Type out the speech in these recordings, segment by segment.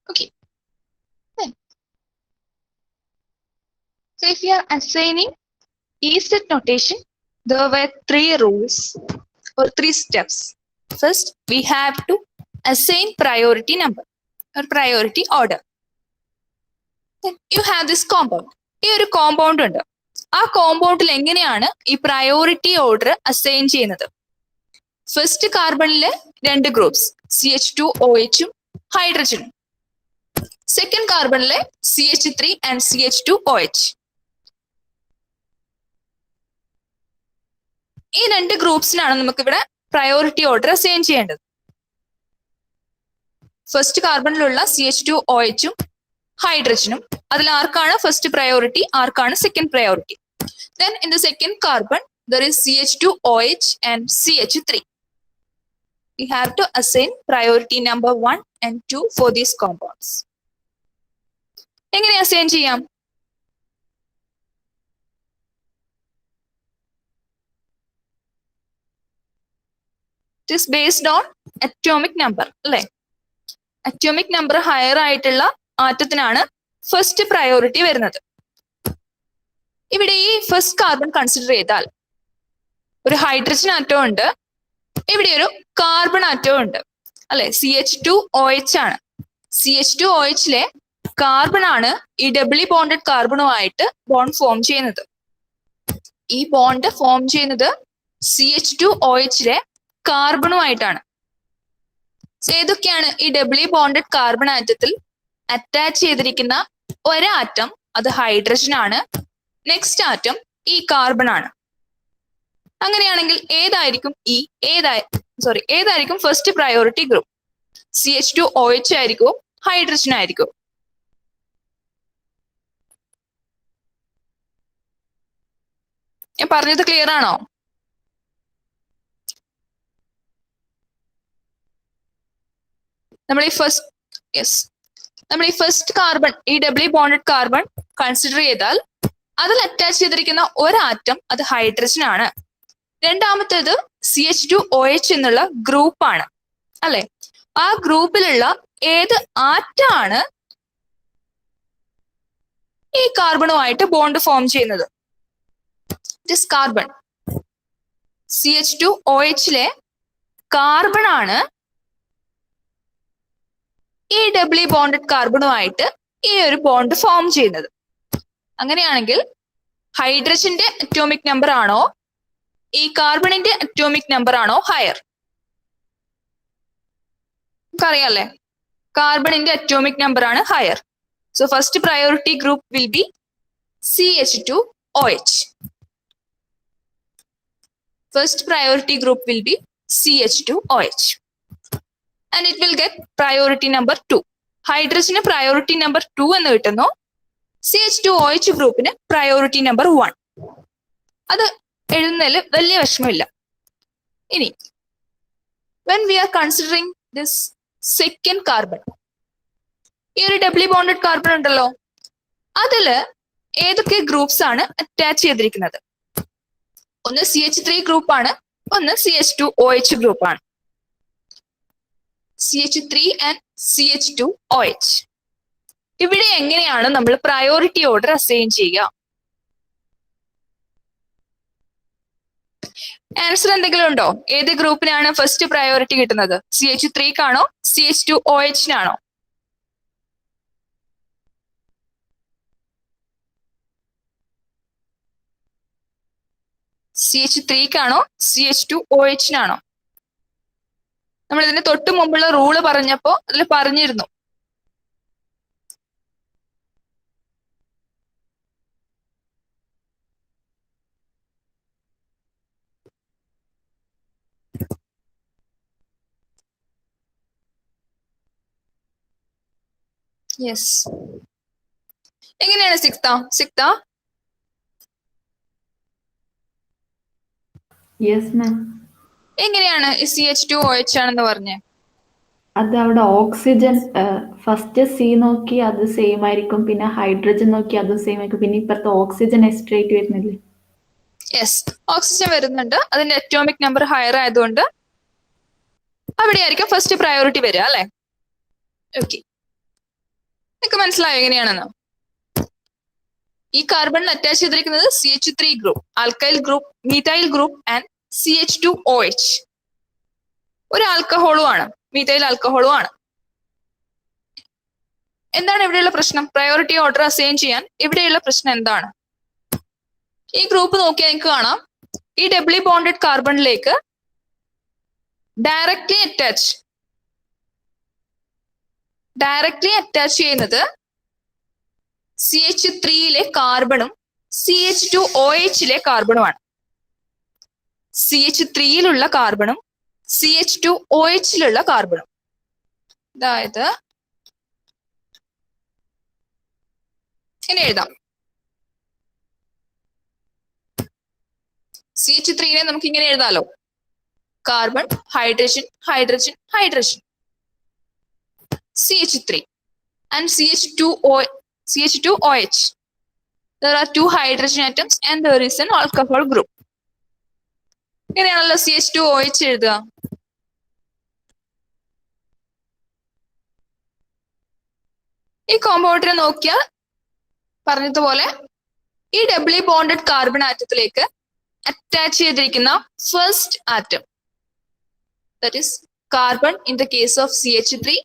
Okay. Then, so if you are assigning E-set notation, there were three rules or three steps. First, we have to assign priority number or priority order. Then you have this compound. ഈ ഒരു compound ഉണ്ട്. ആ കോമ്പൗണ്ടിൽ എങ്ങനെയാണ് ഈ priority order assign ചെയ്യുന്നത്? First കാർബണിലെ രണ്ട് groups CH2OH ഹൈഡ്രജനും, സെക്കൻഡ് കാർബണിലെ CH3 ആൻഡ് CH2OH. ഈ രണ്ട് ഗ്രൂപ്പ്സിനാണ് നമുക്ക് ഇവിടെ പ്രയോറിറ്റി ഓർഡർ അസൈൻ ചെയ്യേണ്ടത്. ഫസ്റ്റ് കാർബണിലുള്ള CH2OH ഹൈഡ്രജനും, അതിൽ ആർക്കാണ് ഫസ്റ്റ് പ്രയോറിറ്റി, ആർക്കാണ് second priority. Then in the second carbon there is CH2OH and CH3. We have to assign priority number 1 and 2 for these compounds. എങ്ങനെ അസൈൻ ചെയ്യാം? It is based on atomic number, അല്ലേ? Atomic number higher ആയിട്ടുള്ള ആറ്റത്തിനാണ് first priority വരുന്നത്. ഇവിടെ ഈ first carbon consider ചെയ്താൽ ഒരു hydrogen atom ഉണ്ട്, ഇവിടെ ഒരു കാർബൺ ആറ്റവും ഉണ്ട്, അല്ലെ? CH2OH ആണ്. CH2OHലെ കാർബൺ ആണ് ഈ ഡബിളി ബോണ്ടഡ് കാർബണുമായിട്ട് ബോണ്ട് ഫോം ചെയ്യുന്നത്. ഈ ബോണ്ട് ഫോം ചെയ്യുന്നത് CH2OHലെ കാർബണുമായിട്ടാണ്. ഏതൊക്കെയാണ് ഈ ഡബിളി ബോണ്ടഡ് കാർബൺ ആറ്റത്തിൽ അറ്റാച്ച് ചെയ്തിരിക്കുന്ന ഒരാറ്റം? അത് ഹൈഡ്രജൻ ആണ്. നെക്സ്റ്റ് ആറ്റം ഈ കാർബൺ ആണ്. അങ്ങനെയാണെങ്കിൽ ഏതായിരിക്കും ഏതായിരിക്കും ഫസ്റ്റ് പ്രയോറിറ്റി ഗ്രൂപ്പ്? CH2OH ആയിരിക്കും, ഹൈഡ്രജൻ ആയിരിക്കും? ഞാൻ പറഞ്ഞത് ക്ലിയർ ആണോ? നമ്മൾ ഈ ഫസ്റ്റ് കാർബൺ, ഈ ഡബിളി ബോണ്ടഡ് കാർബൺ കൺസിഡർ ചെയ്താൽ അതിൽ അറ്റാച്ച് ചെയ്തിരിക്കുന്ന ഒരാറ്റം അത് ഹൈഡ്രജൻ ആണ്. രണ്ടാമത്തേത് CH2OH എന്നുള്ള ഗ്രൂപ്പാണ്, അല്ലെ? ആ ഗ്രൂപ്പിലുള്ള ഏത് ആറ്റാണ് ഈ കാർബണുമായിട്ട് ബോണ്ട് ഫോം ചെയ്യുന്നത്? It is carbon. CH2OHലെ കാർബൺ ആണ് ഈ ഡബിളി ബോണ്ടഡ് കാർബണുമായിട്ട് ഈ ഒരു ബോണ്ട് ഫോം ചെയ്യുന്നത്. അങ്ങനെയാണെങ്കിൽ ഹൈഡ്രജന്റെ അറ്റോമിക് നമ്പർ ആണോ ഈ കാർബണിന്റെ അറ്റോമിക് നമ്പർ ആണോ ഹയർ? നമുക്കറിയാല്ലേ, കാർബണിന്റെ അറ്റോമിക് നമ്പർ ആണ് higher. So first priority group will be CH2OH. First priority group will be CH2OH. And it will get priority number 2. Hydrogen priority number 2 എന്ന് കിട്ടുന്നു. CH2OH ഗ്രൂപ്പിന് priority number 1. അത് എഴുതുന്നതിൽ വലിയ വിഷമമില്ല. ഇനി when we are considering this second carbon, ഈ ഒരു ഡബിളി ബോണ്ടഡ് കാർബൺ ഉണ്ടല്ലോ, അതില് ഏതൊക്കെ ഗ്രൂപ്പ്സ് ആണ് അറ്റാച്ച് ചെയ്തിരിക്കുന്നത്? ഒന്ന് CH3 ഗ്രൂപ്പാണ്, ഒന്ന് CH2OH ഗ്രൂപ്പാണ്. CH3 and CH2OH. ഇവിടെ എങ്ങനെയാണ് നമ്മൾ പ്രയോറിറ്റി ഓർഡർ അസൈൻ ചെയ്യുക? ആൻസർ എന്തെങ്കിലും ഉണ്ടോ? ഏത് ഗ്രൂപ്പിനാണ് ഫസ്റ്റ് പ്രയോറിറ്റി കിട്ടുന്നത്? CH3 CH2OH? CH3 CH2OH? നമ്മൾ ഇതിന് തൊട്ട് മുമ്പുള്ള റൂള് പറഞ്ഞപ്പോ അതിൽ പറഞ്ഞിരുന്നു. യെസ്. എങ്ങനെയാണ് സിക്ത? Yes ma'am. എങ്ങനെയാണ് CH2OH ആണെന്ന് പറഞ്ഞേ? അത് അവിടെ ഓക്സിജൻ ഫസ്റ്റ് C നോക്കി അത് സെയിം ആയിരിക്കും, പിന്നെ ഹൈഡ്രജൻ നോക്കി അതും സെയിം ആയിരിക്കും, പിന്നെ ഇപ്പുറത്തെ ഓക്സിജൻ എസ്ട്രേറ്റ് വരുന്നില്ലേ? യെസ്, ഓക്സിജൻ വരുന്നുണ്ട്. അതിന്റെ അറ്റോമിക് നമ്പർ ഹയർ ആയതുകൊണ്ട് അവിടെ ആയിരിക്കും ഫസ്റ്റ് പ്രയോറിറ്റി വരിക, അല്ലെ? ഓക്കെ. മനസ്സിലായോ എങ്ങനെയാണെന്ന്? ഈ കാർബണിൽ അറ്റാച്ച് ചെയ്തിരിക്കുന്നത് CH3 group, alkyl group, methyl group and CH2OH. ഒരു ആൽക്കഹോളും ആണ്, മീഥൈൽ ആൽക്കഹോളും ആണ്. എന്താണ് ഇവിടെയുള്ള പ്രശ്നം? പ്രയോറിറ്റി ഓർഡർ അസൈൻ ചെയ്യാൻ ഇവിടെയുള്ള പ്രശ്നം എന്താണ്? ഈ ഗ്രൂപ്പ് നോക്കിയാൽ നിങ്ങൾക്ക് കാണാം, ഈ ഡബ്ല്യു ബോണ്ടഡ് കാർബണിലേക്ക് ഡയറക്ട്ലി അറ്റാച്ച് ചെയ്യുന്നത് CH3 കാർബണും CH2OH കാർബണുമാണ്. CH3 കാർബണും CH2OH കാർബണും. അതായത് ഇങ്ങനെ എഴുതാം, CH3 നമുക്ക് ഇങ്ങനെ എഴുതാലോ, carbon, hydrogen, hydrogen, hydrogen. CH3 and CH2OH. There are 2 hydrogen atoms and there is an alcohol group. ഇങ്ങനെയാണല്ലോ CH2OH എഴുതുക. ഈ കോമ്പൗണ്ടിനെ നോക്കിയാൽ പറഞ്ഞതുപോലെ ഈ ഡബ്ല്യു ബോണ്ടഡ് കാർബൺ ആറ്റത്തിലേക്ക് അറ്റാച്ച് ചെയ്തിരിക്കുന്ന first atom, that is carbon in the case of CH3,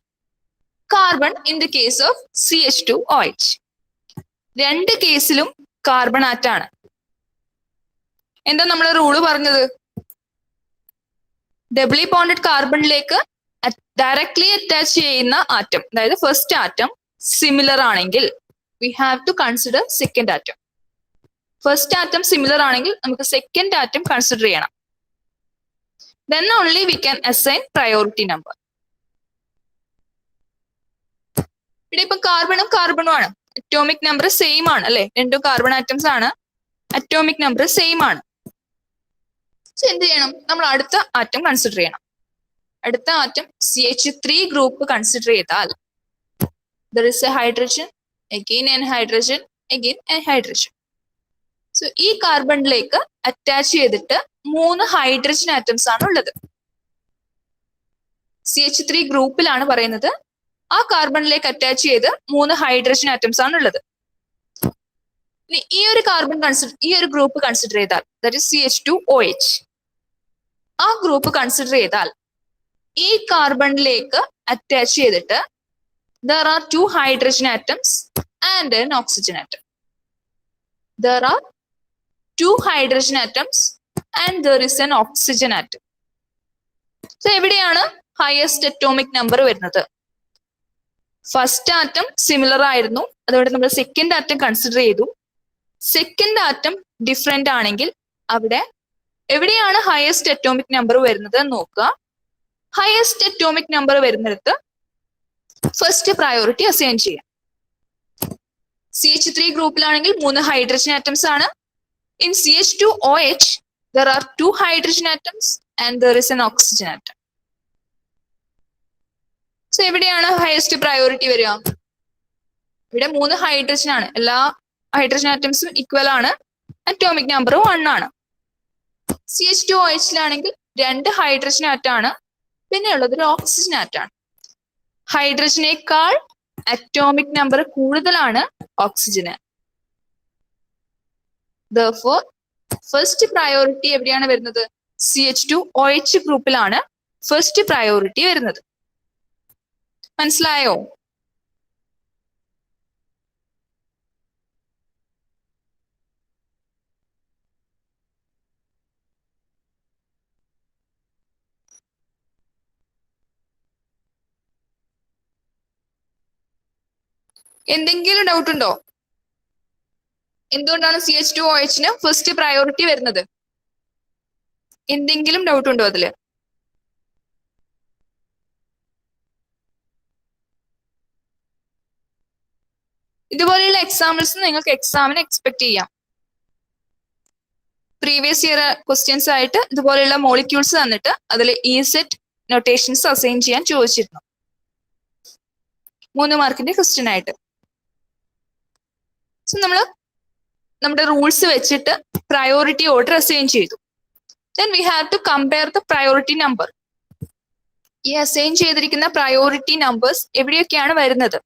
carbon in the case of CH2OH. രണ്ട് കേസിലും carbon ആറ്റാണ്. എന്താ നമ്മൾ റൂള് പറഞ്ഞത്? ഡബ്ല്യു ബോണ്ടഡ് കാർബണിലേക്ക് ഡയറക്ട്ലി അറ്റാച്ച് ചെയ്യുന്ന ആറ്റം, അതായത് ഫസ്റ്റ് ആറ്റം സിമിലർ ആണെങ്കിൽ we have to consider second atom. First atom similar ആണെങ്കിൽ നമുക്ക് സെക്കൻഡ് ആറ്റം കൺസിഡർ ചെയ്യണം. Then only we can assign priority number. ഇവിടെ ഇപ്പൊ കാർബണും ആണ്, അറ്റോമിക് നമ്പർ സെയിം ആണ് അല്ലെ, രണ്ടും കാർബൺ ആറ്റംസ് ആണ്, അറ്റോമിക് നമ്പർ സെയിം ആണ്. സോ എന്ത് ചെയ്യണം? നമ്മൾ അടുത്ത ആറ്റം കൺസിഡർ ചെയ്യണം. അടുത്ത ആറ്റം CH3 ഗ്രൂപ്പ് കൺസിഡർ ചെയ്താൽ there is a hydrogen, again an hydrogen, again a hydrogen. So ഈ കാർബണിലേക്ക് അറ്റാച്ച് ചെയ്തിട്ട് 3 ഹൈഡ്രജൻ ആറ്റംസ് ആണ് ഉള്ളത്. CH3 ഗ്രൂപ്പിലാണ് പറയുന്നത്, ആ കാർബണിലേക്ക് അറ്റാച്ച് ചെയ്ത് 3 ഹൈഡ്രജൻ ആറ്റംസ് ആണ് ഉള്ളത്. ഈ ഒരു ഗ്രൂപ്പ് കൺസിഡർ ചെയ്താൽ, that is CH2OH, ആ ഗ്രൂപ്പ് കൺസിഡർ ചെയ്താൽ ഈ കാർബണിലേക്ക് അറ്റാച്ച് ചെയ്തിട്ട് there are 2 hydrogen atoms and an oxygen atom. There are 2 hydrogen atoms and there is an oxygen atom. So എവിടെയാണ് ഹയസ്റ്റ് അറ്റോമിക് നമ്പർ വരുന്നത്? ഫസ്റ്റ് ആറ്റം സിമിലർ ആയിരുന്നു, അതുകൊണ്ട് നമ്മൾ second atom consider ചെയ്തു. Second atom different ആണെങ്കിൽ അവിടെ എവിടെയാണ് highest atomic number വരുന്നത് എന്ന് നോക്കുക. ഹയസ്റ്റ് അറ്റോമിക് നമ്പർ വരുന്നിടത്ത് ഫസ്റ്റ് പ്രയോറിറ്റി അസൈൻ ചെയ്യാം. CH3 ഗ്രൂപ്പിലാണെങ്കിൽ 3 ഹൈഡ്രജൻ ആറ്റംസ് ആണ്. In CH2OH there are 2 hydrogen atoms and there is an oxygen atom. So എവിടെയാണ് ഹയസ്റ്റ് പ്രയോറിറ്റി വരിക? ഇവിടെ 3 ഹൈഡ്രജൻ ആണ്, എല്ലാ ഹൈഡ്രജൻ ആറ്റംസും ഈക്വൽ ആണ്, അറ്റോമിക് നമ്പറും 1 ആണ്. CH2OH-ലാണെങ്കിൽ 2 ഹൈഡ്രജൻ ആറ്റാണ്, പിന്നെ ഉള്ളത് ഒരു ഓക്സിജൻ ആറ്റാണ്. ഹൈഡ്രജനേക്കാൾ അറ്റോമിക് നമ്പർ കൂടുതലാണ് ഓക്സിജന്. Therefore, ഫസ്റ്റ് പ്രയോറിറ്റി എവിടെയാണ് വരുന്നത്? CH2OH ഗ്രൂപ്പിലാണ് ഫസ്റ്റ് പ്രയോറിറ്റി വരുന്നത്. മനസ്സിലായോ? എന്തെങ്കിലും ഡൗട്ട് ഉണ്ടോ? എന്തുകൊണ്ടാണ് CH2OH-ന് ഫസ്റ്റ് പ്രയോറിറ്റി വരുന്നത്? എന്തെങ്കിലും ഡൗട്ട് ഉണ്ടോ അതില്? ഇതുപോലെയുള്ള എക്സാമ്പിൾസ് നിങ്ങൾക്ക് എക്സാമിന് എക്സ്പെക്ട് ചെയ്യാം. പ്രീവിയസ് ഇയർ ക്വസ്റ്റ്യൻസ് ആയിട്ട് ഇതുപോലെയുള്ള മോളിക്യൂൾസ് തന്നിട്ട് അതിൽ EZ നൊട്ടേഷൻസ് അസൈൻ ചെയ്യാൻ ചോദിച്ചിരുന്നു, 3 മാർക്കിന്റെ ക്വസ്റ്റ്യൻ ആയിട്ട്. സോ നമ്മുടെ റൂൾസ് വെച്ചിട്ട് പ്രയോറിറ്റി ഓർഡർ അസൈൻ ചെയ്തു. Then we have to compare the priority number. ഈ അസൈൻ ചെയ്തിരിക്കുന്ന പ്രയോറിറ്റി നമ്പേഴ്സ് എവിടെയൊക്കെയാണ് വരുന്നത്?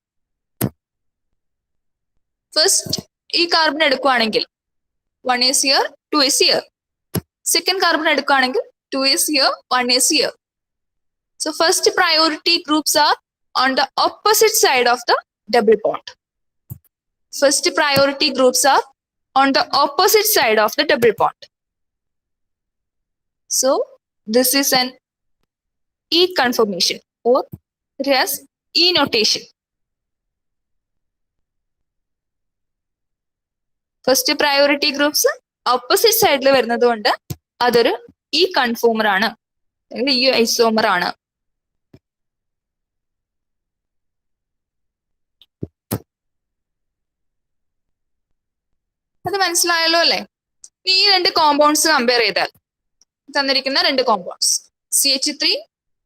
ഫസ്റ്റ് ഈ കാർബൺ എടുക്കുകയാണെങ്കിൽ 1 is here, 2 is here. Second carbon എടുക്കുകയാണെങ്കിൽ 2 is here, 1 is here. So first priority groups are on the opposite side of the double bond. First priority groups are on the opposite side of the double bond. So this is an E conformation or it has E notation. First priority groups opposite സൈഡിൽ വരുന്നത് കൊണ്ട് അതൊരു ഈ കൺഫോമർ ആണ് അല്ലെങ്കിൽ ഈ isomer ആണ്. അത് മനസ്സിലായല്ലോ അല്ലെ? ഈ രണ്ട് കോമ്പൗണ്ട്സ് കമ്പയർ ചെയ്താൽ തന്നിരിക്കുന്ന രണ്ട് compounds CH3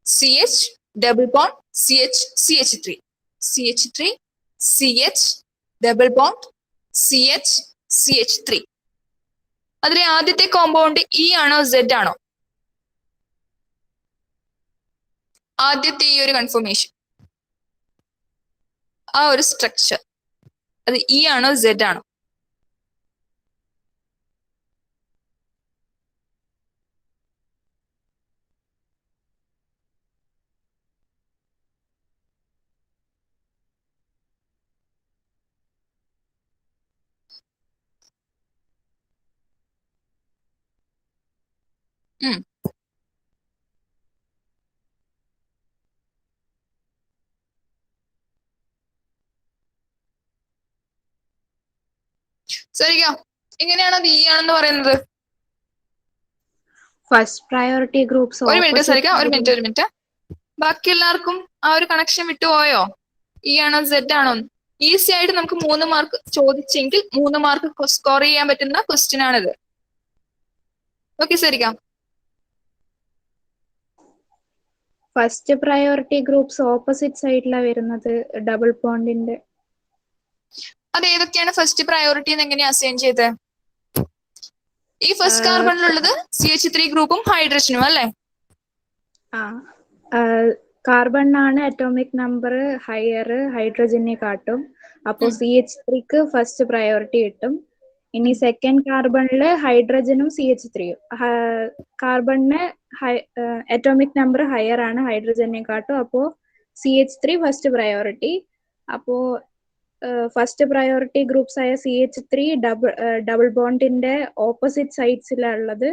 CH double bond CH CH3 CH3 CH double bond CH CH3. അതിലെ ആദ്യത്തെ കോമ്പൗണ്ട് ഇ ആണോ സെഡ് ആണോ? ആദ്യത്തെ ഈ ഒരു കൺഫർമേഷൻ ആ ഒരു സ്ട്രക്ചർ അത് ഇ ആണോ സെഡ് ആണോ? ശരിയാ. എങ്ങനെയാണ് അത് ഇ ആണെന്ന് പറയുന്നത്? First priority groups. ഒരു മിനിറ്റ് സരിക, ഒരു മിനിറ്റ്. ബാക്കി എല്ലാവർക്കും ആ ഒരു കണക്ഷൻ വിട്ടുപോയോ? ഇ ആണോ സെഡ് ആണോ? ഈസി ആയിട്ട് നമുക്ക് 3 മാർക്ക് ചോദിച്ചെങ്കിൽ 3 മാർക്ക് സ്കോർ ചെയ്യാൻ പറ്റുന്ന ക്വസ്റ്റ്യൻ ആണിത്. Okay Sarika. First priority groups opposite സൈഡിലാണ് വരുന്നത് ഡബിൾ ബോണ്ടിന്റെ. അത് ഏതൊക്കെയാണ് ഫസ്റ്റ് പ്രയോറിറ്റി എന്ന് എങ്ങനെയാ അസൈൻ ചെയ്ത്? ഈ ഫസ്റ്റ് കാർബണിലുള്ളത് CH3 ഗ്രൂപ്പും ഹൈഡ്രജനും അല്ലേ? കാർബണിനാണ് അറ്റോമിക് നമ്പർ ഹയർ ഹൈഡ്രജനെ കാട്ടും. അപ്പോ CH3ക്ക് ഫസ്റ്റ് പ്രയോറിറ്റി കിട്ടും. ഇനി സെക്കൻഡ് കാർബണില് ഹൈഡ്രജനും CH3യും. കാർബണിന് അറ്റോമിക് നമ്പർ ഹയർ ആണ് ഹൈഡ്രജനെ കാട്ടും. അപ്പോ CH3 ഫസ്റ്റ് പ്രയോറിറ്റി. അപ്പോ ഫസ്റ്റ് പ്രയോറിറ്റി ഗ്രൂപ്പ്സ് ആയ CH3 ഡബിൾ ബോണ്ടിന്റെ ഓപ്പോസിറ്റ് സൈഡ്സിലുള്ളത്.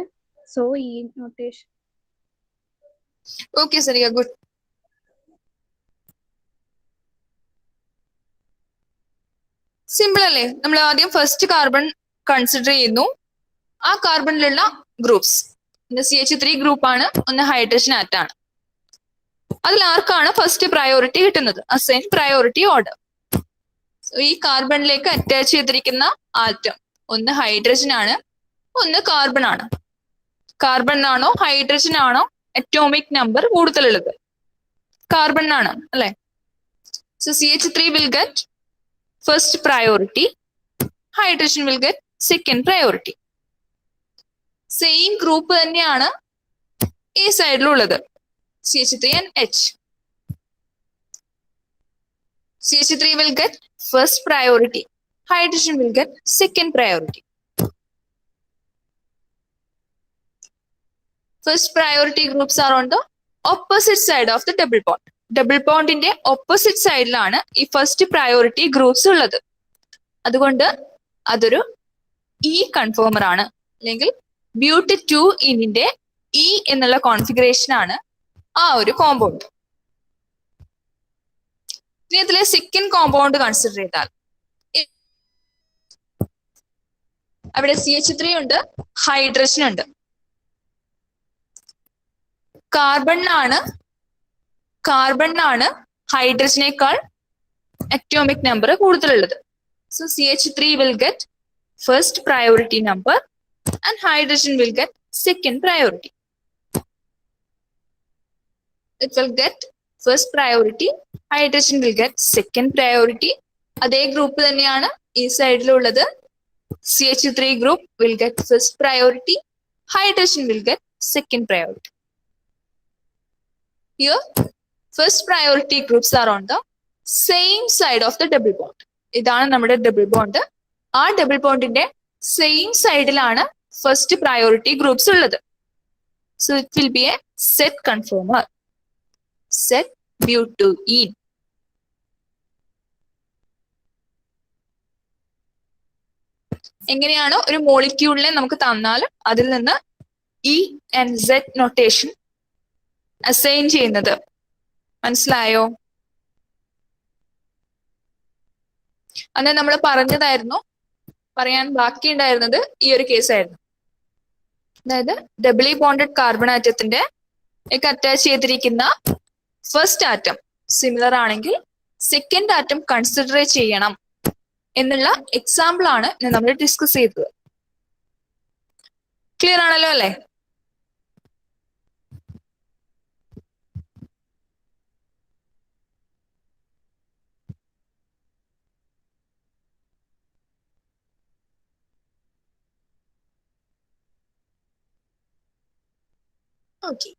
സോ ഈ notation. Okay Sarika, good. Simple അല്ലേ? നമ്മൾ ആദ്യം ഫസ്റ്റ് കാർബൺ കൺസിഡർ ചെയ്യുന്നു. ആ കാർബണിലുള്ള ഗ്രൂപ്പ്സ് ഒന്ന് CH3 ഗ്രൂപ്പ് ആണ്, ഒന്ന് ഹൈഡ്രജൻ ആറ്റാണ്. അതിൽ ആർക്കാണ് ഫസ്റ്റ് പ്രയോറിറ്റി കിട്ടുന്നത്? Assign priority order. ഈ കാർബണിലേക്ക് അറ്റാച്ച് ചെയ്തിരിക്കുന്ന ആറ്റം ഒന്ന് ഹൈഡ്രജൻ ആണ്, ഒന്ന് കാർബൺ ആണ്. കാർബൺ ആണോ ഹൈഡ്രജൻ ആണോ അറ്റോമിക് നമ്പർ കൂടുതലുള്ളത്? കാർബൺ ആണ് അല്ലെ? So CH3 will get first priority, hydrogen will get second priority. Same group തന്നെയാണ് ഈ സൈഡിലുള്ളത്, CH3 and H. CH3 will get first priority, hydrogen will get second priority. First priority groups are on the opposite side of the double bond. Double bond ന്റെ opposite സൈഡിലാണ് ഈ first priority groups ഉള്ളത്. അതുകൊണ്ട് അതൊരു E കൺഫോമർ ആണ്, അല്ലെങ്കിൽ ബ്യൂട്ട് 2 ഇനിന്റെ E എന്നുള്ള configuration ആണ് ആ ഒരു കോമ്പൗണ്ട്. ഇനി ഇതിലെ സെക്കൻഡ് കോമ്പൗണ്ട് കൺസിഡർ ചെയ്താൽ അവിടെ CH3 ഉണ്ട്, ഹൈഡ്രജൻ ഉണ്ട്. കാർബണിനാണ് ഹൈഡ്രജനേക്കാൾ അറ്റോമിക് നമ്പർ കൂടുതലുള്ളത്. So CH3 will get first priority number and hydrogen will get second priority. It will get first priority, hydrogen will get second priority. അതേ group തന്നെയാണ് ഈ സൈഡിലുള്ളത്. CH3 group will get first priority, hydrogen will get second priority. Here, first priority groups are on the same side of the double bond. ഇതാണ് നമ്മുടെ double bond. ആ double ബോണ്ടിന്റെ same സൈഡിലാണ് first priority groups ഉള്ളത്. So it will be a Z conformer. Z butene. എങ്ങനെയാണോ ഒരു മോളിക്യൂളിനെ നമുക്ക് തന്നാൽ അതിൽ നിന്ന് E and Z notation assign ചെയ്യുന്നത്. മനസ്സിലായോ? അന്ന് നമ്മൾ പറഞ്ഞതായിരുന്നു, പറയാൻ ബാക്കിയുണ്ടായിരുന്നത് ഈ ഒരു കേസായിരുന്നു. അതായത് ഡബിളി ബോണ്ടഡ് കാർബൺ ആറ്റത്തിന്റെ അറ്റാച്ച് ചെയ്തിരിക്കുന്ന ഫസ്റ്റ് ആറ്റം സിമിലർ ആണെങ്കിൽ സെക്കൻഡ് ആറ്റം കൺസിഡർ ചെയ്യണം എന്നുള്ള എക്സാമ്പിൾ ആണ് നമ്മൾ ഡിസ്കസ് ചെയ്തത്. ക്ലിയർ ആണല്ലോ അല്ലേ? ഓക്കെ.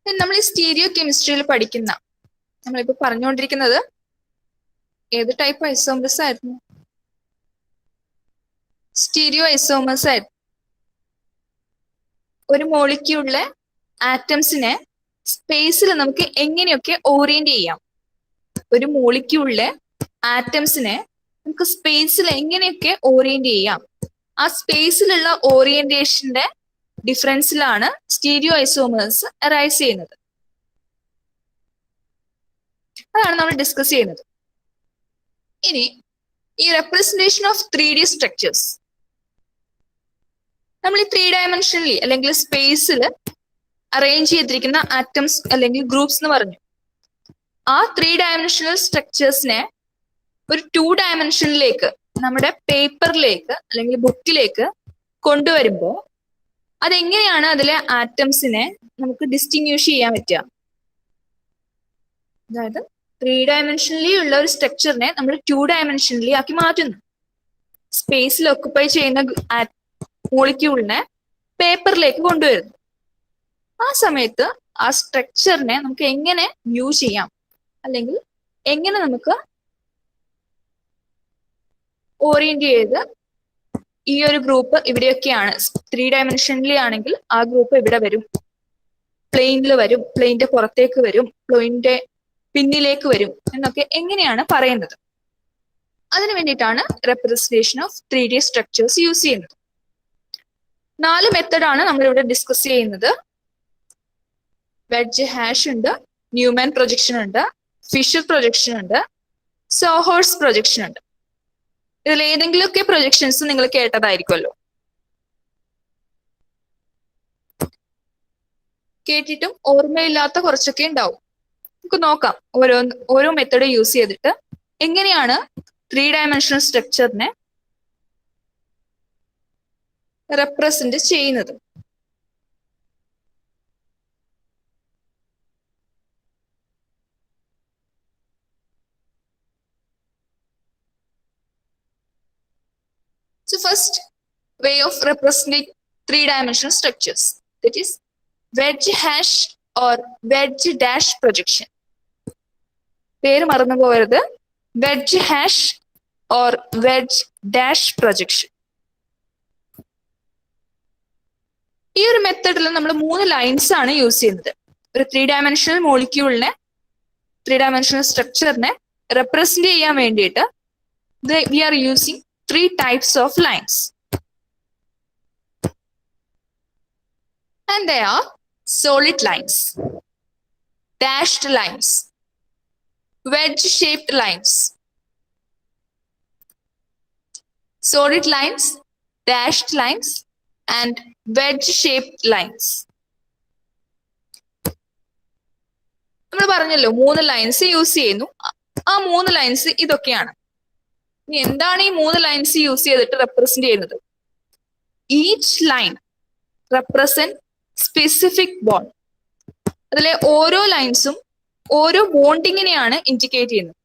നമ്മൾ ഈ സ്റ്റീരിയോ കെമിസ്ട്രിയിൽ പഠിക്കുന്ന, നമ്മളിപ്പോ പറഞ്ഞുകൊണ്ടിരിക്കുന്നത് ഏത് ടൈപ്പ് ഐസോമേഴ്സ് ആയിരുന്നു? സ്റ്റീരിയോ ഐസോമേഴ്സ് ആയിരുന്നു. ഒരു മോളിക്യൂളിലെ ആറ്റംസിനെ സ്പേസിൽ നമുക്ക് എങ്ങനെയൊക്കെ ഓറിയന്റ് ചെയ്യാം? ഒരു മോളിക്യൂളിലെ ആറ്റംസിനെ നമുക്ക് സ്പേസിൽ എങ്ങനെയൊക്കെ ഓറിയന്റ് ചെയ്യാം? ആ സ്പേസിലുള്ള ഓറിയന്റേഷന്റെ ഡിഫറൻസിലാണ് സ്റ്റീരിയോ ഐസോമേഴ്സ് അറൈസ് ചെയ്യുന്നത്. അതാണ് നമ്മൾ ഡിസ്കസ് ചെയ്യുന്നത്. ഇനി ഈ റെപ്രസെന്റേഷൻ ഓഫ് 3D സ്ട്രക്ചേഴ്സ്, നമ്മൾ ഈ 3 ഡയമെൻഷനലി അല്ലെങ്കിൽ സ്പേസിൽ അറേഞ്ച് ചെയ്തിരിക്കുന്ന ആറ്റംസ് അല്ലെങ്കിൽ ഗ്രൂപ്പ്സ് എന്ന് പറഞ്ഞു. ആ 3 ഡയമെൻഷണൽ സ്ട്രക്ചേഴ്സിനെ ഒരു 2 ഡയമെൻഷനിലേക്ക്, നമ്മുടെ പേപ്പറിലേക്ക് അല്ലെങ്കിൽ ബുക്കിലേക്ക് കൊണ്ടുവരുമ്പോൾ അതെങ്ങനെയാണ് അതിലെ ആറ്റംസിനെ നമുക്ക് ഡിസ്റ്റിങ്വിഷ് ചെയ്യാൻ പറ്റുക? അതായത് 3 ഡയമെൻഷനലി ഉള്ള ഒരു സ്ട്രക്ചറിനെ നമ്മൾ 2 ഡയമെൻഷനലി ആക്കി മാറ്റുന്നു. സ്പേസിൽ ഒക്കുപ്പൈ ചെയ്യുന്ന മോളിക്യൂളിനെ പേപ്പറിലേക്ക് കൊണ്ടുവരുന്നു. ആ സമയത്ത് ആ സ്ട്രക്ചറിനെ നമുക്ക് എങ്ങനെ വ്യൂ ചെയ്യാം, അല്ലെങ്കിൽ എങ്ങനെ നമുക്ക് ഓറിയന്റ് ചെയ്ത് ഈ ഒരു ഗ്രൂപ്പ് ഇവിടെയൊക്കെയാണ്, 3 ഡയമെൻഷനലി ആണെങ്കിൽ ആ ഗ്രൂപ്പ് ഇവിടെ വരും, പ്ലെയിനിൽ വരും, പ്ലെയിന്റെ പുറത്തേക്ക് വരും, പ്ലെയിന്റെ പിന്നിലേക്ക് വരും എന്നൊക്കെ എങ്ങനെയാണ് പറയുന്നത്? അതിനു വേണ്ടിയിട്ടാണ് representation of 3D structures use ചെയ്യുന്നത്. 4 മെത്തഡാണ് നമ്മളിവിടെ ഡിസ്കസ് ചെയ്യുന്നത്. വെഡ്ജ് ഹാഷ് ഉണ്ട്, ന്യൂമാൻ പ്രൊജക്ഷൻ ഉണ്ട്, ഫിഷർ പ്രൊജക്ഷൻ ഉണ്ട്, സോഹോഴ്സ് പ്രൊജക്ഷൻ ഉണ്ട്. ഇതിൽ ഏതെങ്കിലുമൊക്കെ പ്രൊജക്ഷൻസ് നിങ്ങൾ കേട്ടതായിരിക്കുമല്ലോ. കേട്ടിട്ടും ഓർമ്മയില്ലാത്ത കുറച്ചൊക്കെ ഉണ്ടാവും. നമുക്ക് നോക്കാം ഓരോ മെത്തഡ് യൂസ് ചെയ്തിട്ട് എങ്ങനെയാണ് 3 ഡയമെൻഷണൽ സ്ട്രക്ചറിനെ റെപ്രസെന്റ് ചെയ്യുന്നത്. So first way of representing 3-dimensional structures, that is wedge hash or wedge dash projection. പേര് മറന്നു പോകരുത്, wedge hash or wedge dash projection. ഈ ഒരു മെത്തഡിൽ നമ്മൾ 3 ലൈൻസ് ആണ് യൂസ് ചെയ്യുന്നത്. ഒരു 3 ഡയമെൻഷണൽ മോളിക്യൂളിനെ, 3 ഡയമെൻഷണൽ സ്ട്രക്ചറിനെ റെപ്രസെന്റ് ചെയ്യാൻ വേണ്ടിയിട്ട് we are using 3 types of lines, and they are solid lines, dashed lines, wedge shaped lines. Solid lines, dashed lines and wedge shaped lines. നമ്മൾ പറഞ്ഞല്ലോ 3 ലൈൻസ് യൂസ് ചെയ്യുന്നു. ആ 3 lines ഇതൊക്കെയാണ്. ഇനി എന്താണ് ഈ 3 ലൈൻസ് യൂസ് ചെയ്തിട്ട് റെപ്രസെന്റ് ചെയ്യുന്നത്? Each line represent specific bond. അതിലെ ഓരോ ലൈൻസും ഓരോ ബോണ്ടിങ്ങിനെയാണ് ഇൻഡിക്കേറ്റ് ചെയ്യുന്നത്.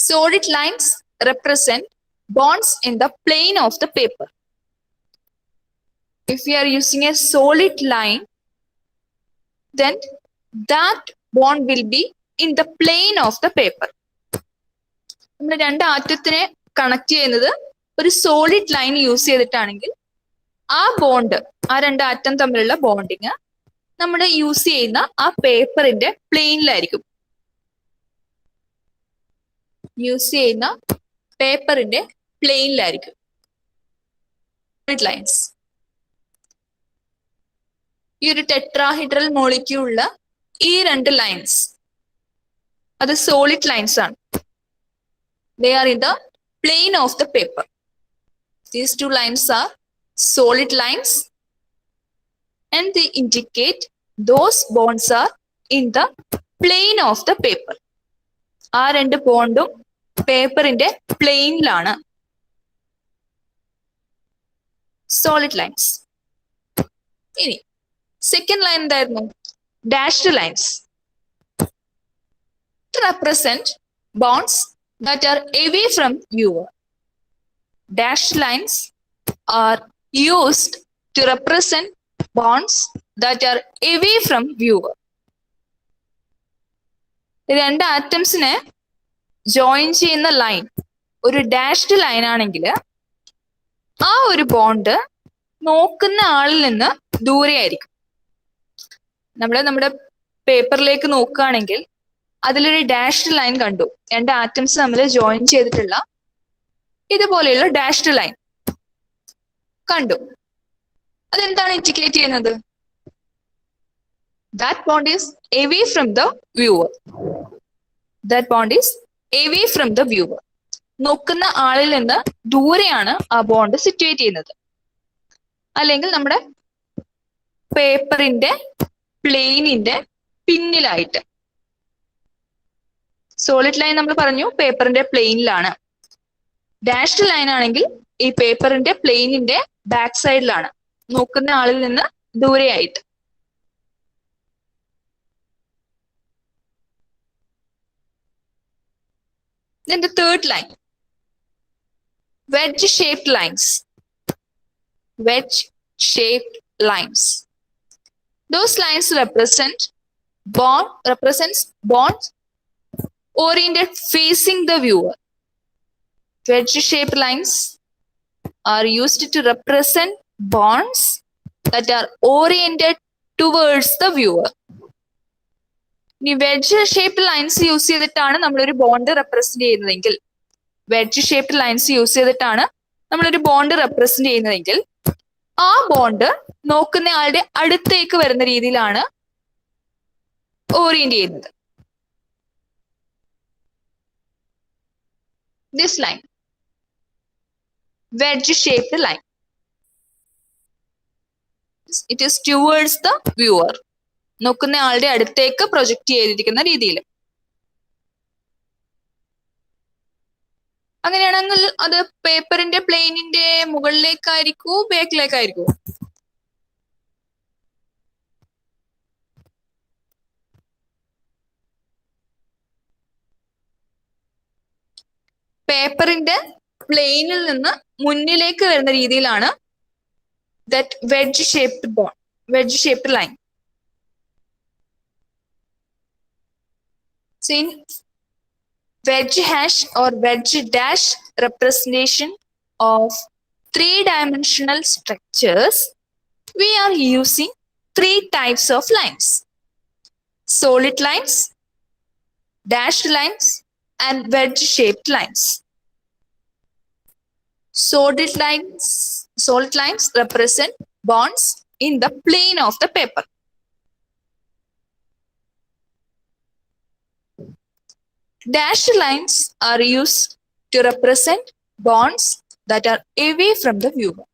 Solid lines represent bonds in the plane of the paper. If we are using a solid line, then that bond will be in the plane of the paper. നമ്മൾ രണ്ട് ആറ്റത്തിനെ connect ചെയ്യുന്നത് ഒരു solid line use ചെയ്തിട്ടാണെങ്കിൽ ആ bond, ആ രണ്ട് atom തമ്മിലുള്ള bonding നമ്മൾ use ചെയ്യുന്ന ആ പേപ്പറിന്റെ പ്ലെയിനിലായിരിക്കും. ലൈൻസ്. ഈ ഒരു ടെട്രാഹൈഡ്രൽ മോളിക്യൂളില് ഈ രണ്ട് ലൈൻസ് അത് സോളിഡ് ലൈൻസ് ആണ്. They are in the plane of the paper. These two lines are solid lines and they indicate those bonds are in the plane of the paper. ആ രണ്ട് ബോണ്ടും പേപ്പറിന്റെ പ്ലെയിനിലാണ്. Solid lines. ഇനി second line എന്തായിരുന്നു? Dashed lines. To represent bonds that are away from viewer. Dashed lines are used to represent bonds that are away from viewer. രണ്ട് ആറ്റംസിനെ join ചെയ്യുന്ന line ഒരു ഡാഷ്ഡ് ലൈൻ ആണെങ്കിൽ ആ ഒരു ബോണ്ട് നോക്കുന്ന ആളിൽ നിന്ന് ദൂരെ ആയിരിക്കും. നമ്മുടെ പേപ്പറിലേക്ക് നോക്കുകയാണെങ്കിൽ അതിലൊരു ഡാഷ്ഡ് ലൈൻ കണ്ടു. രണ്ട് ആറ്റംസ് തമ്മിൽ ജോയിൻ ചെയ്തിട്ടുള്ള ഇതുപോലെയുള്ള ഡാഷ്ഡ് ലൈൻ കണ്ടു. അതെന്താണ് ഇൻഡിക്കേറ്റ് ചെയ്യുന്നത്? That bond is away from the viewer. That bond is away from the viewer. നോക്കുന്ന ആളിൽ നിന്ന് ദൂരെയാണ് ആ ബോണ്ട് സിറ്റുവേറ്റ് ചെയ്യുന്നത്. അല്ലെങ്കിൽ നമ്മുടെ പേപ്പറിന്റെ പ്ലെയിനിന്റെ പിന്നിലായിട്ട്. സോളിഡ് ലൈൻ നമ്മൾ പറഞ്ഞു പേപ്പറിന്റെ പ്ലെയിനിലാണ്. ഡാഷ്ഡ് ലൈൻ ആണെങ്കിൽ ഈ പേപ്പറിന്റെ പ്ലെയിനിന്റെ ബാക്ക് സൈഡിലാണ്, നോക്കുന്ന ആളിൽ നിന്ന് ദൂരെയായിട്ട്. Then the third line, wedge-shaped lines. Wedge-shaped lines. Those lines represents bonds oriented facing the viewer. Wedge-shaped lines are used to represent bonds that are oriented towards the viewer. ഇനി wedge shaped lines use ചെയ്തിട്ടാണ് നമ്മളൊരു bond represent ചെയ്യുന്നതെങ്കിൽ ആ bond നോക്കുന്ന ആളുടെ അടുത്തേക്ക് വരുന്ന രീതിയിലാണ് ഓറിയന്റ് ചെയ്യുന്നത്. This line, wedge-shaped line, it is towards the viewer. നോക്കുന്ന ആളുടെ അടുത്തേക്ക് പ്രൊജക്ട് ചെയ്തിരിക്കുന്ന രീതിയിൽ. അങ്ങനെയാണെങ്കിൽ അത് പേപ്പറിന്റെ പ്ലെയിനിന്റെ മുകളിലേക്കായിരിക്കൂ ബാക്കിലേക്കായിരിക്കൂ? പേപ്പറിന്റെ പ്ലെയിനിൽ നിന്ന് മുന്നിലേക്ക് വരുന്ന രീതിയിലാണ് that wedge-shaped line. So in wedge hash or wedge dash representation of three-dimensional structures, we are using three types of lines: solid lines, dashed lines, and wedge-shaped lines. Solid lines represent bonds in the plane of the paper. Dashed lines are used to represent bonds that are away from the viewer.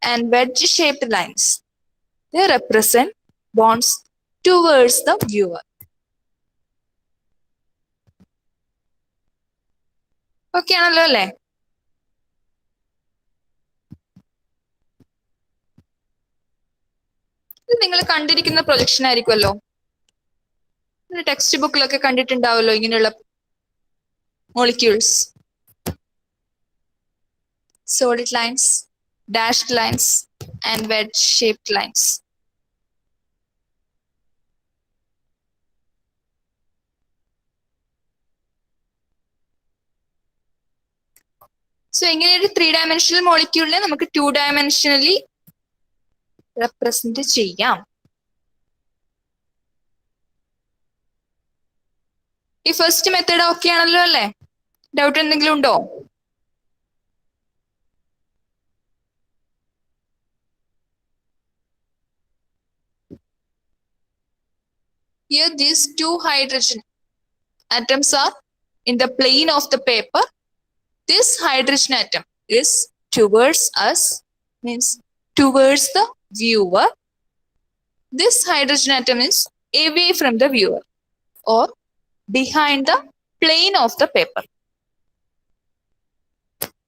And wedge-shaped lines, they represent bonds towards the viewer. Okay ആണല്ലോ അല്ലേ? ഇത് നിങ്ങൾ കണ്ടിരിക്കുന്ന projection ആയിരിക്കുമല്ലോ. Text ബുക്കിലൊക്കെ കണ്ടിട്ടുണ്ടാവല്ലോ ഇങ്ങനെയുള്ള molecules. Solid lines, dashed lines, and wedge-shaped lines. So, എങ്ങനെയൊരു 3-dimensional moleculeനെ നമുക്ക് 2-dimensionally represent ചെയ്യാം. ഈ first method okay ആണല്ലോ അല്ലേ? ഡൗട്ട് എന്തെങ്കിലും ഉണ്ടോ? Here these two hydrogen atoms are in the plane of the paper. This hydrogen atom is towards us, means towards the viewer. This hydrogen atom is away from the viewer or behind the plane of the paper.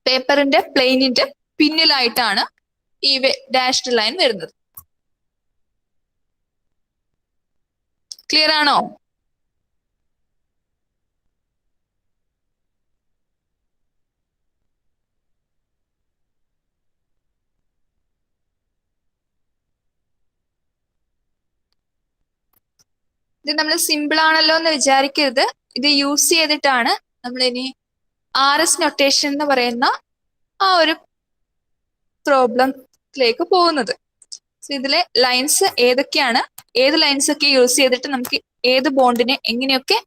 പേപ്പറിന്റെ പ്ലെയിനിന്റെ പിന്നിലായിട്ടാണ് ഈ dashed line വരുന്നത്. Clear ആണോ? ഇത് നമ്മൾ simple ആണല്ലോ എന്ന് വിചാരിക്കരുത്. ഇത് യൂസ് ചെയ്തിട്ടാണ് നമ്മൾ ഇനി RS നൊട്ടേഷൻ എന്ന് പറയുന്ന ആ ഒരു പ്രോബ്ലത്തിലേക്ക് പോകുന്നത്. ഇതിലെ ലൈൻസ് ഏതൊക്കെയാണ്, ഏത് ലൈൻസ് ഒക്കെ യൂസ് ചെയ്തിട്ട് നമുക്ക് ഏത് ബോണ്ടിനെ എങ്ങനെയൊക്കെ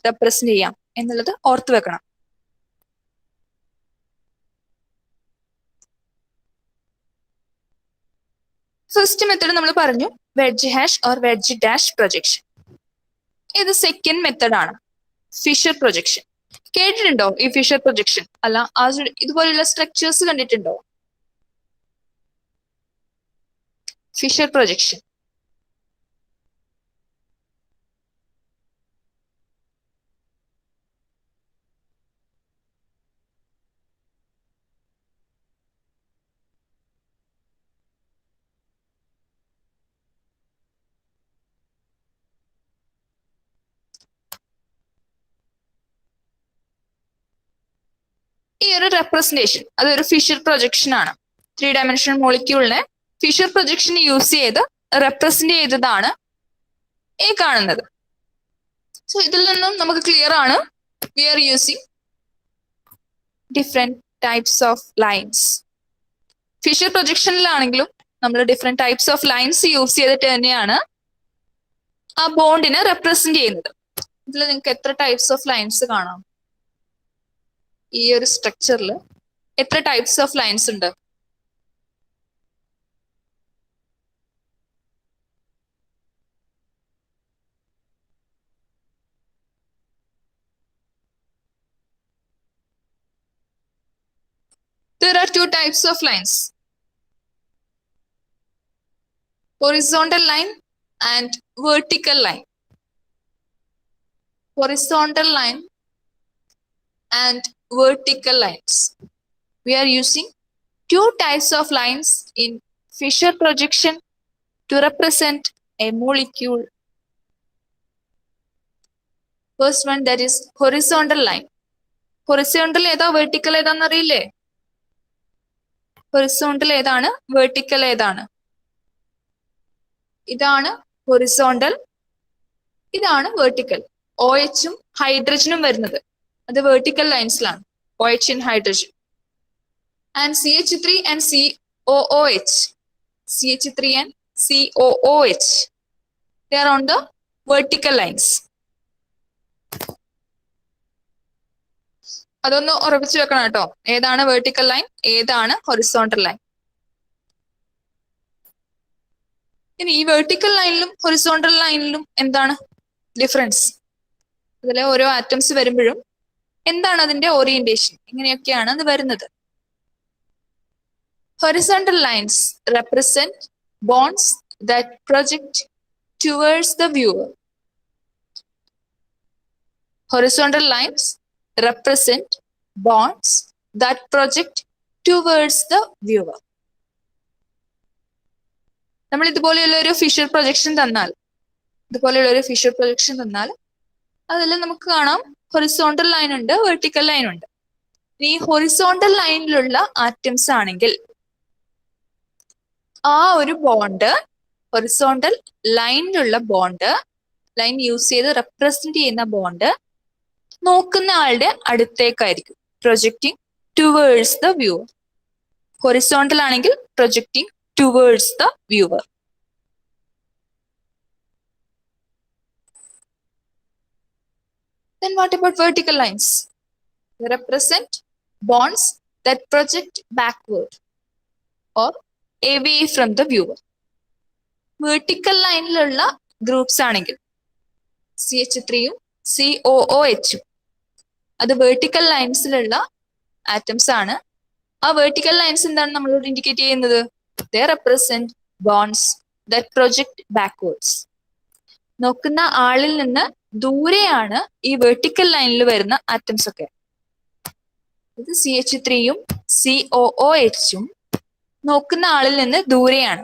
റെപ്രസെന്റ് ചെയ്യാം എന്നുള്ളത് ഓർത്തു വെക്കണം. ഫസ്റ്റ് മെത്തേഡ് നമ്മൾ പറഞ്ഞു wedge hash or wedge dash projection. ഇത് സെക്കൻഡ് മെത്തേഡ് ആണ്, ഫിഷർ പ്രൊജക്ഷൻ. കേട്ടിട്ടുണ്ടോ ഈ ഫിഷർ പ്രൊജക്ഷൻ? അല്ല, ഇതുപോലെയുള്ള സ്ട്രക്ചേഴ്സ് കണ്ടിട്ടുണ്ടോ? ഫിഷർ പ്രൊജക്ഷൻ ഈ ഒരു റെപ്രസെന്റേഷൻ അതൊരു ഫിഷർ പ്രൊജക്ഷൻ ആണ്. 3-dimensional മോളിക്യൂളിനെ ഫിഷർ പ്രൊജക്ഷൻ യൂസ് ചെയ്ത് റെപ്രസെന്റ് ചെയ്തതാണ് ഈ കാണുന്നത്. സോ ഇതിൽ നിന്നും നമുക്ക് ക്ലിയർ ആണ് we are using different types of lines. Fisher പ്രൊജക്ഷനിലാണെങ്കിലും നമ്മൾ different types of lines use ചെയ്തിട്ട് തന്നെയാണ് ആ ബോണ്ടിനെ റെപ്രസെന്റ് ചെയ്യുന്നത്. ഇതിൽ നിങ്ങൾക്ക് എത്ര ടൈപ്സ് ഓഫ് ലൈൻസ് കാണാം? ഈ ഒരു സ്ട്രക്ചറിൽ എത്ര ടൈപ്സ് ഓഫ് ലൈൻസ് ഉണ്ട്? There are two types of lines, horizontal line and vertical line. Horizontal line and vertical lines. We are using two types of lines in Fisher projection to represent a molecule. First one, that is horizontal line. Horizontal ഏതാ vertical ഏതാന്ന് അറിയില്ലേ? Horizontal ഏതാണ്, vertical ഏതാണ്? ഇതാണ് horizontal, ഇതാണ് vertical. OH-ഉം ഹൈഡ്രജനും വരുന്നത് അത് vertical linesലാണ്. OH and hydrogen. And CH3 and COOH. CH3 and COOH. They are on the vertical lines. അതൊന്ന് ഉറപ്പിച്ചു വെക്കണം കേട്ടോ. ഏതാണ് vertical line, ഏതാണ് horizontal line. ഇനി ഈ vertical ലൈനിലും horizontal ലൈനിലും എന്താണ് ഡിഫറൻസ്? ഇതിലെ ഓരോ ആറ്റംസ് വരുമ്പോഴും എന്താണ് അതിന്റെ ഓറിയന്റേഷൻ, എങ്ങനെയൊക്കെയാണ് അത് വരുന്നത്? Horizontal lines represent bonds that project towards the viewer. Horizontal lines represent bonds that project towards the viewer. നമ്മൾ ഇതുപോലെയുള്ള ഒരു ഫിഷർ പ്രൊജക്ഷൻ തന്നാൽ അതിൽ നമുക്ക് കാണാം ഹൊറിസോണ്ടൽ ലൈൻ ഉണ്ട്, വെർട്ടിക്കൽ ലൈൻ ഉണ്ട്. ഈ ഹൊറിസോണ്ടൽ ലൈനിലുള്ള ആറ്റംസ് ആണെങ്കിൽ ആ ഒരു ബോണ്ട്, ഹൊറിസോണ്ടൽ ലൈനിലുള്ള ബോണ്ട്, ലൈൻ യൂസ് ചെയ്ത് റെപ്രസെന്റ് ചെയ്യുന്ന ബോണ്ട് നോക്കുന്ന ആളുടെ അടുത്തേക്കായിരിക്കും, projecting towards the viewer. Horizontal ആണെങ്കിൽ projecting towards the viewer. Then what about vertical lines? They represent bonds that project backward or away from the viewer. Vertical ലൈനിലുള്ള groups ആണെങ്കിൽ CH3യും COOHും അത് വെർട്ടിക്കൽ ലൈൻസിലുള്ള ആറ്റംസ് ആണ്. ആ വെർട്ടിക്കൽ ലൈൻസ് എന്താണ് നമ്മളോട് indicate ചെയ്യുന്നത്? They represent bonds that project backwards. നോക്കുന്ന ആളിൽ നിന്ന് ദൂരെയാണ് ഈ വെർട്ടിക്കൽ ലൈനിൽ വരുന്ന ആറ്റംസ് ഒക്കെ. ഇത് CH3യും COOHും നോക്കുന്ന ആളിൽ നിന്ന് ദൂരെയാണ്.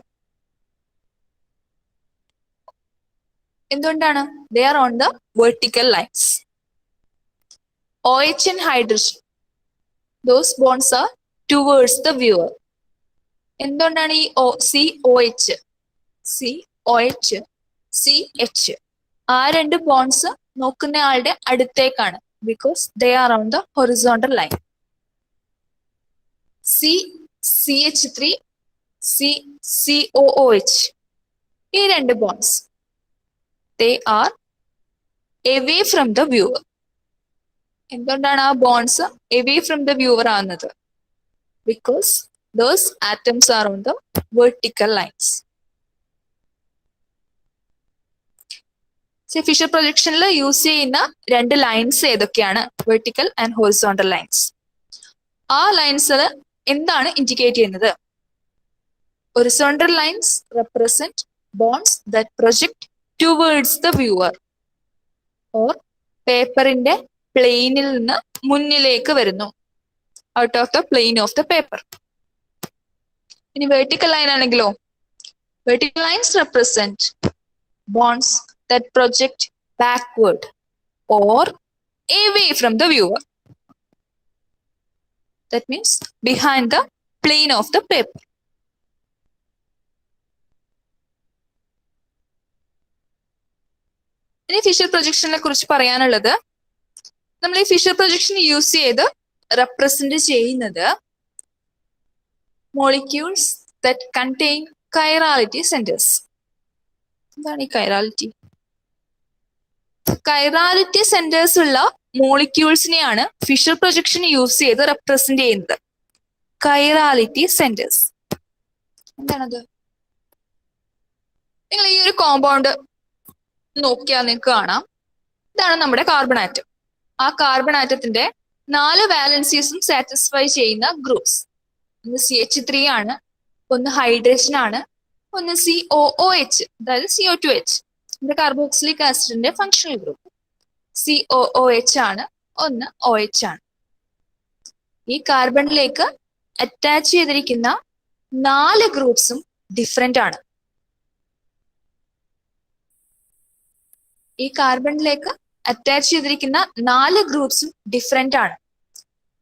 എന്തുകൊണ്ടാണ്? They are on the vertical lines. OH and hydrogen, those bonds are towards the viewer. എന്തുകൊണ്ടാണ് ഈ COH, CH ആ രണ്ട് ബോൺസ് നോക്കുന്ന ആളുടെ അടുത്തേക്കാണ്? Because they are on the horizontal line. CH3, COOH ഈ രണ്ട് bonds they are away from the viewer. എന്തുകൊണ്ടാണ് ആ bonds away from the viewer ആവുന്നത്? Because those atoms are on the vertical lines. Fisher പ്രൊജക്ഷനിൽ use ചെയ്യുന്ന രണ്ട് lines ഏതൊക്കെയാണ്? Vertical and horizontal lines. ആ ലൈൻസ് എന്താണ് ഇൻഡിക്കേറ്റ് ചെയ്യുന്നത്? Horizontal lines represent bonds that project towards the viewer, or പേപ്പറിന്റെ പ്ലെയിനിൽ നിന്ന് മുന്നിലേക്ക് വരുന്നു, out of the plain of the paper. ഇനി വെർട്ടിക്കൽ ലൈൻ ആണെങ്കിലോ? Vertical lines represent bonds that project backward or away from the viewer. That means behind the plane of the paper. ഇനി Fisher പ്രൊജക്ഷനെ കുറിച്ച് പറയാനുള്ളത്, നമ്മൾ ഈ ഫിഷർ പ്രൊജക്ഷൻ യൂസ് ചെയ്ത് represent ചെയ്യുന്നത് molecules that contain chirality centres. എന്താണ് ഈ കൈറാലിറ്റി? കൈറാലിറ്റി സെന്റേഴ്സ് ഉള്ള മോളിക്യൂൾസിനെയാണ് ഫിഷർ പ്രൊജക്ഷൻ യൂസ് ചെയ്ത് റെപ്രസെന്റ് ചെയ്യുന്നത്. കൈറാലിറ്റി സെന്റേഴ്സ് എന്താണത്? നിങ്ങൾ ഈ ഒരു കോമ്പൗണ്ട് നോക്കിയാൽ നിങ്ങൾക്ക് കാണാം, ഇതാണ് നമ്മുടെ കാർബൺ ആറ്റം. ആ കാർബൺ ആറ്റത്തിന്റെ 4 വാലൻസീസും സാറ്റിസ്ഫൈ ചെയ്യുന്ന ഗ്രൂപ്പ്സ്, ഒന്ന് CH3 ആണ്, ഒന്ന് ഹൈഡ്രജൻ ആണ്, ഒന്ന് COOH, അതായത് CO2H, കാർബോക്സിലിക് ആസിഡിന്റെ ഫങ്ഷണൽ ഗ്രൂപ്പ്. COOH ആണ്, ഒന്ന് OH ആണ്. ഈ കാർബണിലേക്ക് അറ്റാച്ച് ചെയ്തിരിക്കുന്ന 4 ഗ്രൂപ്പ്സും ഡിഫറെന്റ് ആണ്. ഈ കാർബണിലേക്ക് അറ്റാച്ച് ചെയ്തിരിക്കുന്ന 4 ഗ്രൂപ്പ്സും ഡിഫറെന്റ് ആണ്.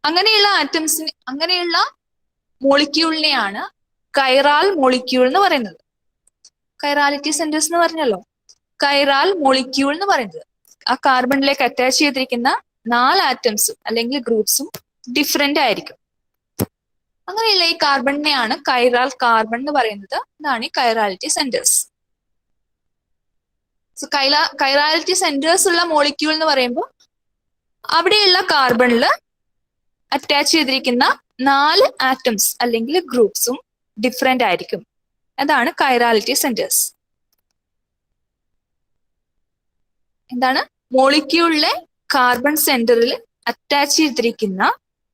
അങ്ങനെയുള്ള ആറ്റംസിന്, അങ്ങനെയുള്ള മോളിക്യൂളിനെയാണ് കൈറാൽ മോളിക്യൂൾ എന്ന് പറയുന്നത്. കൈറാലിറ്റി സെന്റേഴ്സ് എന്ന് പറഞ്ഞല്ലോ, കൈറാൽ മോളിക്യൂൾ എന്ന് പറയുന്നത് ആ കാർബണിലേക്ക് അറ്റാച്ച് ചെയ്തിരിക്കുന്ന 4 ആറ്റംസും അല്ലെങ്കിൽ ഗ്രൂപ്പ്സും ഡിഫറെന്റ് ആയിരിക്കും. അങ്ങനെയുള്ള ഈ കാർബണിനെയാണ് കൈറാൽ കാർബൺ എന്ന് പറയുന്നത്. ഇതാണ് ഈ chirality centres. So chirality centres ഉള്ള മോളിക്യൂൾ എന്ന് പറയുമ്പോൾ അവിടെയുള്ള കാർബണില് അറ്റാച്ച് ചെയ്തിരിക്കുന്ന 4 ആറ്റംസ് അല്ലെങ്കിൽ ഗ്രൂപ്പ്സും ഡിഫറെന്റ് ആയിരിക്കും. അതാണ് കൈറാലിറ്റി സെന്റേഴ്സ്. എന്താണ്? മോളിക്യൂളിലെ കാർബൺ സെന്ററിൽ അറ്റാച്ച് ചെയ്തിരിക്കുന്ന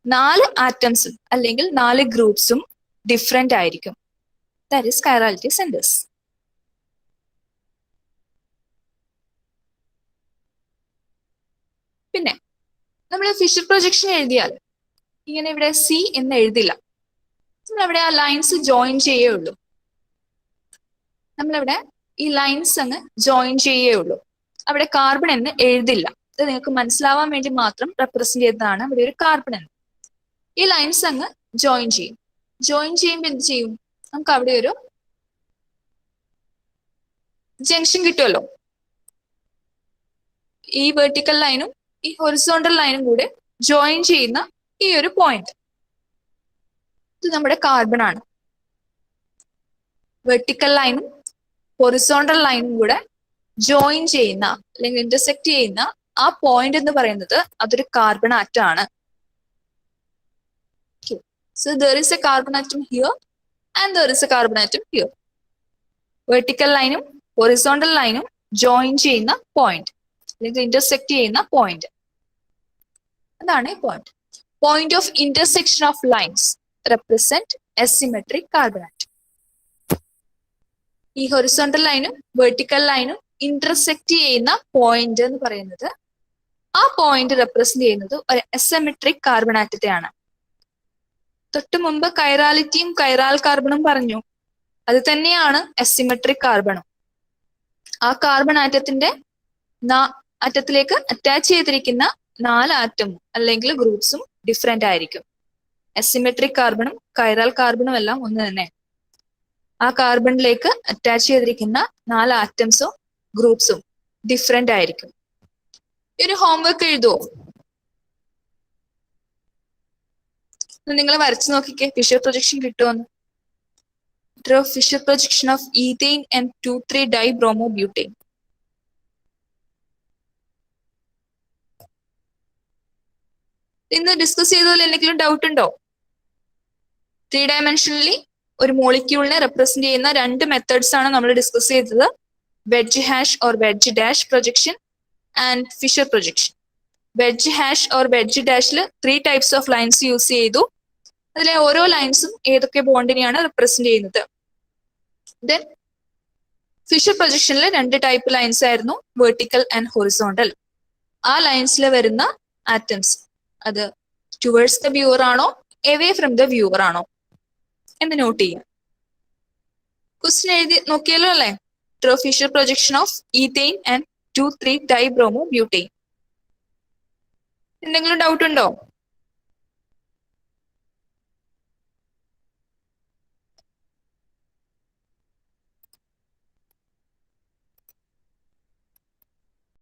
4 ആറ്റംസും അല്ലെങ്കിൽ 4 ഗ്രൂപ്പ്സും ഡിഫറെന്റ് ആയിരിക്കും. That is chirality centres. പിന്നെ നമ്മൾ ഫിഷർ പ്രൊജക്ഷൻ എഴുതിയാൽ ഇങ്ങനെ ഇവിടെ C എന്ന് എഴുതില്ല, നമ്മളവിടെ ആ ലൈൻസ് ജോയിൻ ചെയ്യേ ഉള്ളൂ. നമ്മളിവിടെ ഈ ലൈൻസ് അങ്ങ് ജോയിൻ ചെയ്യേ ഉള്ളൂ, അവിടെ കാർബൺ എന്ന് എഴുതില്ല. ഇത് നിങ്ങൾക്ക് മനസ്സിലാവാൻ വേണ്ടി മാത്രം റെപ്രസെന്റ് ചെയ്തതാണ് ഇവിടെ ഒരു കാർബൺ എന്ന്. ഈ ലൈൻസ് അങ്ങ് ജോയിൻ ചെയ്യും. ജോയിൻ ചെയ്യുമ്പോൾ എന്ത് ചെയ്യും? നമുക്ക് അവിടെ ഒരു ജംഗ്ഷൻ കിട്ടുമല്ലോ. ഈ വെർട്ടിക്കൽ ലൈനും ഈ ഹൊറിസോണ്ടൽ ലൈനും കൂടെ ജോയിൻ ചെയ്യുന്ന ഈ ഒരു പോയിന്റ്, ഇത് നമ്മുടെ കാർബൺ ആണ്. വെർട്ടിക്കൽ ലൈനും ഹൊറിസോണ്ടൽ ലൈനും കൂടെ ജോയിൻ ചെയ്യുന്ന അല്ലെങ്കിൽ ഇന്റർസെക്ട് ചെയ്യുന്ന ആ പോയിന്റ് എന്ന് പറയുന്നത് അതൊരു കാർബൺ ആറ്റം ആണ്. So there is a carbon atom here and there is a carbon atom here. Vertical ലൈനും ഹൊറിസോണ്ടൽ ലൈനും ജോയിൻ ചെയ്യുന്ന പോയിന്റ് അല്ലെങ്കിൽ ഇന്റർസെക്ട് ചെയ്യുന്ന പോയിന്റ്, അതാണ് ഈ point. Point of intersection of lines represent asymmetric carbon atom. ഈ horizontal ലൈനും vertical ലൈനും ഇന്റർസെക്ട് ചെയ്യുന്ന പോയിന്റ് എന്ന് പറയുന്നത്, ആ പോയിന്റ് റെപ്രസെന്റ് ചെയ്യുന്നത് ഒരു അസിമെട്രിക് കാർബൺ ആറ്റത്തെയാണ്. തൊട്ട് മുമ്പ് കൈറാലിറ്റിയും കൈറാൽ കാർബണും പറഞ്ഞു, അത് തന്നെയാണ് അസിമെട്രിക് കാർബണും. ആ കാർബൺ ആറ്റത്തിന്റെ ആറ്റത്തിലേക്ക് അറ്റാച്ച് ചെയ്തിരിക്കുന്ന 4 ആറ്റവും അല്ലെങ്കിൽ ഗ്രൂപ്പ്സും ഡിഫറെന്റ് ആയിരിക്കും. അസിമെട്രിക് കാർബണും കൈറാൽ കാർബണും എല്ലാം ഒന്ന് തന്നെ. ആ കാർബണിലേക്ക് അറ്റാച്ച് ചെയ്തിരിക്കുന്ന 4 ആറ്റംസും ഗ്രൂപ്പ്സും ഡിഫറെന്റ് ആയിരിക്കും. ഈ ഒരു ഹോംവർക്ക് എഴുതുവോ? നിങ്ങൾ വരച്ചു നോക്കിക്കേ, ഫിഷർ പ്രൊജക്ഷൻ കിട്ടുമെന്ന്. Draw Fisher projection of ethane and 2,3-dibromobutane. ഇന്ന് ഡിസ്കസ് ചെയ്തതിൽ എന്തെങ്കിലും ഡൗട്ട് ഉണ്ടോ? 3 ഡയമെൻഷനലി ഒരു മോളിക്യൂളിനെ റെപ്രസെന്റ് ചെയ്യുന്ന 2 മെത്തേഡ്സ് ആണ് നമ്മൾ ഡിസ്കസ് ചെയ്തത്. Wedge hash or wedge dash projection and Fisher projection. Wedge hash or wedge ഡാഷിൽ 3 ടൈപ്സ് ഓഫ് ലൈൻസ് യൂസ് ചെയ്തു. അതിലെ ഓരോ ലൈൻസും ഏതൊക്കെ ബോണ്ടിനെയാണ് റെപ്രസെന്റ് ചെയ്യുന്നത്. ദെൻ ഫിഷർ പ്രൊജക്ഷനിൽ 2 ടൈപ്പ് ലൈൻസ് ആയിരുന്നു, വെർട്ടിക്കൽ ആൻഡ് ഹൊറിസോണ്ടൽ. ആ ലൈൻസിൽ വരുന്ന ആറ്റംസ് അത് ടുവേർഡ്സ് ദ വ്യൂവർ ആണോ എവേ ഫ്രം ദ വ്യൂവർ ആണോ എന്ന് നോട്ട് ചെയ്യാം. ക്വസ്റ്റ്യൻ എഴുതി നോക്കിയല്ലോ അല്ലേ? Draw Fisher projection of ethane and 2,3-dibromobutane. എന്തെങ്കിലും ഡൗട്ട് ഉണ്ടോ?